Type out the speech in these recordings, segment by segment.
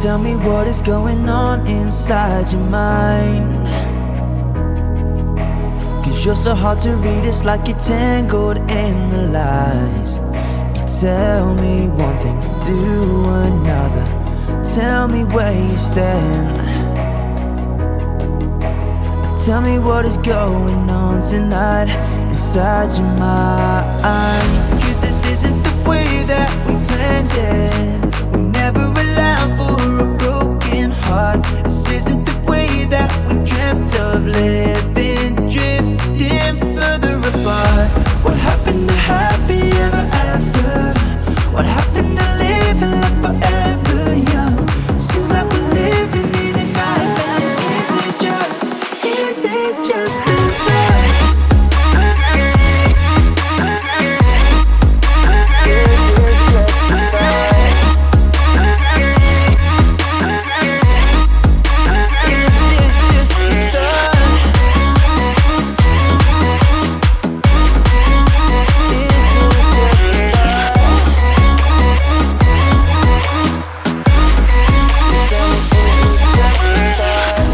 tell me what is going on inside your mind. Cause you're so hard to read, it's like you're tangled in the lies. You tell me one thing, do another. Tell me where you stand. Tell me what is going on tonight inside your mind. Cause this isn't the way that we planned it. We never allowed for a broken heart. This isn't the way that we dreamt of living, drifting further apart. What happened to happy ever after? What happened to living like forever young? Seems like we're living in a nightmare. Is this just the start? Is this just the start? Is this just the start? Is this just the start? Tell me, is this just the start?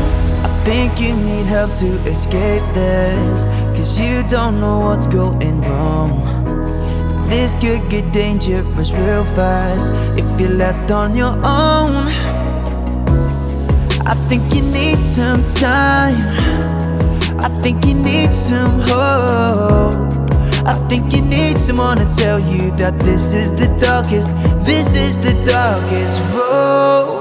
I think you need help to escape this, cause you don't know what's going wrong. This could get dangerous real fast if you're left on your own. I think you need some time. I think you need some hope. I think you need someone to tell you that this is the darkest road.